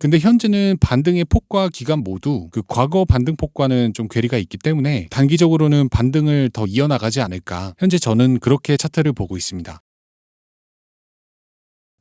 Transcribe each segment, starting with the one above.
근데 현재는 반등의 폭과 기간 모두 그 과거 반등 폭과는 좀 괴리가 있기 때문에 단기적으로는 반등을 더 이어나가지 않을까. 현재 저는 그렇게 차트를 보고 있습니다.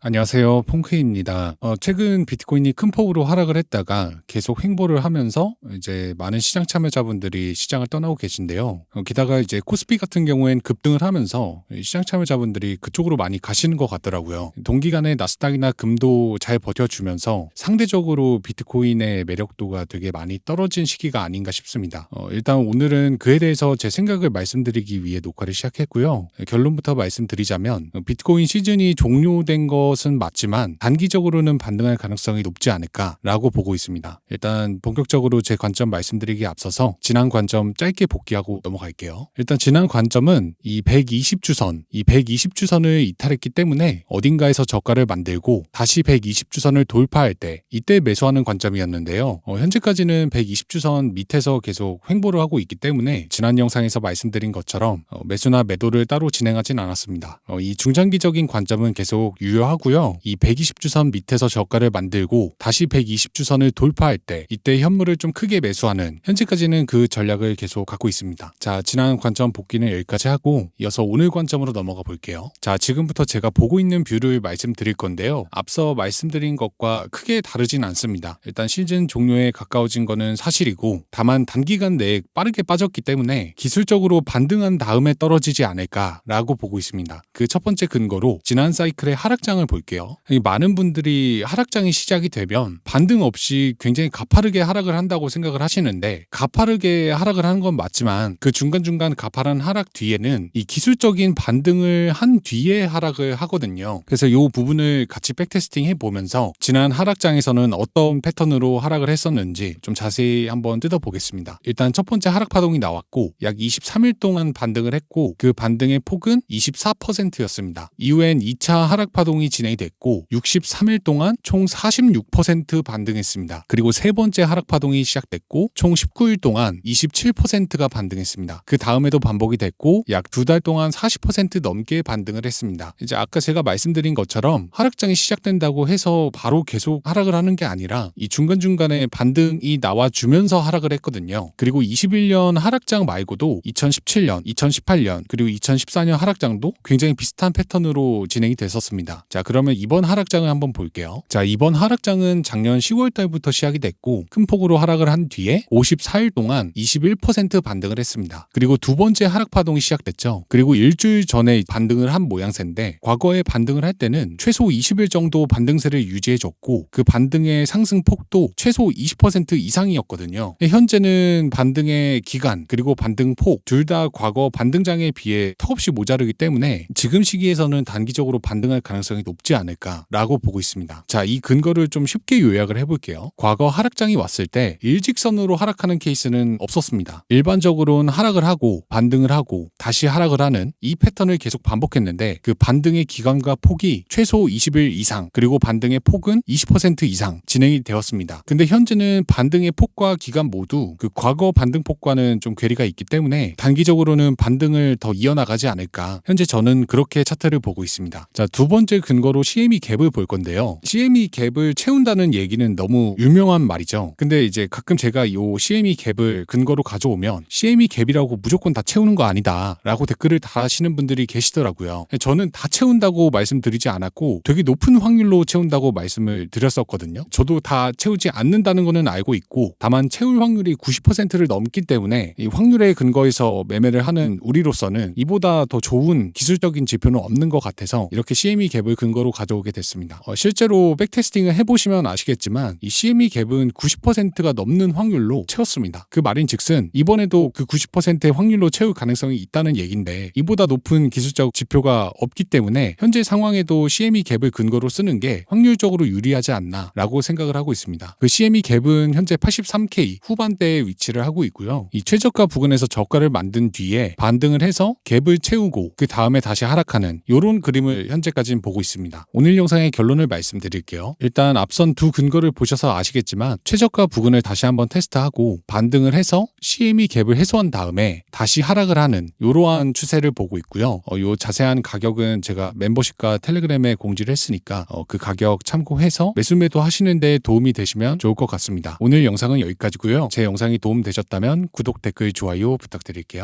안녕하세요. 퐁크입니다. 최근 비트코인이 큰 폭으로 하락을 했다가 계속 횡보를 하면서 이제 많은 시장 참여자분들이 시장을 떠나고 계신데요. 게다가 이제 코스피 같은 경우엔 급등을 하면서 시장 참여자분들이 그쪽으로 많이 가시는 것 같더라고요. 동기간에 나스닥이나 금도 잘 버텨주면서 상대적으로 비트코인의 매력도가 되게 많이 떨어진 시기가 아닌가 싶습니다. 일단 오늘은 그에 대해서 제 생각을 말씀드리기 위해 녹화를 시작했고요. 결론부터 말씀드리자면 비트코인 시즌이 종료된 것은 맞지만 단기적으로는 반등할 가능성이 높지 않을까라고 보고 있습니다. 일단 본격적으로 제 관점 말씀드리기에 앞서서 지난 관점 짧게 복귀하고 넘어갈게요. 일단 지난 관점은 이 120주선을 이탈했기 때문에 어딘가에서 저가를 만들고 다시 120주선을 돌파할 때 이때 매수하는 관점이었는데요. 현재까지는 120주선 밑에서 계속 횡보를 하고 있기 때문에 지난 영상에서 말씀드린 것처럼 매수나 매도를 따로 진행하진 않았습니다. 이 중장기적인 관점은 계속 유효하고요. 이 120주선 밑에서 저가를 만들고 다시 120주선을 돌파할 때 이때 현물을 좀 크게 매수하는 현재까지는 그 전략을 계속 갖고 있습니다. 자, 지난 관점 복귀는 여기까지 하고 이어서 오늘 관점으로 넘어가 볼게요. 자, 지금부터 제가 보고 있는 뷰를 말씀드릴 건데요. 앞서 말씀드린 것과 크게 다르진 않습니다. 일단 시즌 종료에 가까워진 거는 사실이고 다만 단기간 내에 빠르게 빠졌기 때문에 기술적으로 반등한 다음에 떨어지지 않을까라고 보고 있습니다. 그 첫 번째 근거로 지난 사이클의 하락장을 볼게요. 많은 분들이 하락장이 시작이 되면 반등 없이 굉장히 가파르게 하락을 한다고 생각을 하시는데 가파르게 하락을 하는 건 맞지만 그 중간중간 가파른 하락 뒤에는 이 기술적인 반등을 한 뒤에 하락을 하거든요. 그래서 이 부분을 같이 백테스팅 해보면서 지난 하락장에서는 어떤 패턴으로 하락을 했었는지 좀 자세히 한번 뜯어보겠습니다. 일단 첫 번째 하락 파동이 나왔고 약 23일 동안 반등을 했고 그 반등의 폭은 24%였습니다. 이후엔 2차 하락 파동이 진행이 됐고 63일 동안 총 46% 반등했습니다. 그리고 세 번째 하락 파동이 시작됐고 총 19일 동안 27%가 반등했습니다. 그 다음에도 반복이 됐고 약 2달 동안 40% 넘게 반등을 했습니다. 이제 아까 제가 말씀드린 것처럼 하락장이 시작된다고 해서 바로 계속 하락을 하는 게 아니라 이 중간중간에 반등이 나와주면서 하락을 했거든요. 그리고 21년 하락장 말고도 2017년, 2018년 그리고 2014년 하락장도 굉장히 비슷한 패턴으로 진행이 됐었습니다. 자, 그러면 이번 하락장을 한번 볼게요. 자, 이번 하락장은 작년 10월 달부터 시작이 됐고 큰 폭으로 하락을 한 뒤에 54일 동안 21% 반등을 했습니다. 그리고 두 번째 하락 파동이 시작됐죠. 그리고 일주일 전에 반등을 한 모양새인데 과거에 반등을 할 때는 최소 20일 정도 반등세를 유지해줬고 그 반등의 상승폭도 최소 20% 이상이었거든요. 현재는 반등의 기간 그리고 반등폭 둘 다 과거 반등장에 비해 턱없이 모자르기 때문에 지금 시기에서는 단기적으로 반등할 가능성이 높지 않을까라고 보고 있습니다. 자, 이 근거를 좀 쉽게 요약을 해볼게요. 과거 하락장이 왔을 때 일직선으로 하락하는 케이스는 없었습니다. 일반적으로는 하락을 하고 반등을 하고 다시 하락을 하는 이 패턴을 계속 반복했는데 그 반등의 기간과 폭이 최소 20일 이상 그리고 반등의 폭은 20% 이상 진행이 되었습니다. 근데 현재는 반등의 폭과 기간 모두 그 과거 반등 폭과는 좀 괴리가 있기 때문에 단기적으로는 반등을 더 이어나가지 않을까. 현재 저는 그렇게 차트를 보고 있습니다. 자, 두 번째 근거로 CME 갭을 볼 건데요. CME 갭을 채운다는 얘기는 너무 유명한 말이죠. 근데 이제 가끔 제가 이 CME 갭을 근거로 가져오면 CME 갭이라고 무조건 다 채우는 거 아니다 라고 댓글을 달아시는 분들이 계시더라고요. 저는 다 채운다고 말씀드리지 않았고 되게 높은 확률로 채운다고 말씀을 드렸었거든요. 저도 다 채우지 않는다는 거는 알고 있고 다만 채울 확률이 90%를 넘기 때문에 이 확률에 근거해서 매매를 하는 우리로서는 이보다 더 좋은 기술적인 지표는 없는 것 같아서 이렇게 CME 갭을 근거로 가져오게 됐습니다. 실제로 백테스팅을 해보시면 아시겠지만 이 CME 갭은 90%가 넘는 확률로 채웠습니다. 그 말인즉슨 이번에도 그 90%의 확률로 채울 가능성이 있다는 얘기인데 이보다 높은 기술적 지표가 없기 때문에 현재 상황에도 CME 갭을 근거로 쓰는 게 확률적으로 유리하지 않나 라고 생각을 하고 있습니다. 그 CME 갭은 현재 83K 후반대에 위치를 하고 있고요. 이 최저가 부근에서 저가를 만든 뒤에 반등을 해서 갭을 채우고 그 다음에 다시 하락하는 이런 그림을 현재까지는 보고 있습니다. 하겠습니다. 오늘 영상의 결론을 말씀드릴게요. 일단 앞선 두 근거를 보셔서 아시겠지만 최저가 부근을 다시 한번 테스트하고 반등을 해서 CME 갭을 해소한 다음에 다시 하락을 하는 이러한 추세를 보고 있고요. 요 자세한 가격은 제가 멤버십과 텔레그램에 공지를 했으니까 그 가격 참고해서 매수 매도 하시는 데 도움이 되시면 좋을 것 같습니다. 오늘 영상은 여기까지고요. 제 영상이 도움되셨다면 구독, 댓글, 좋아요 부탁드릴게요.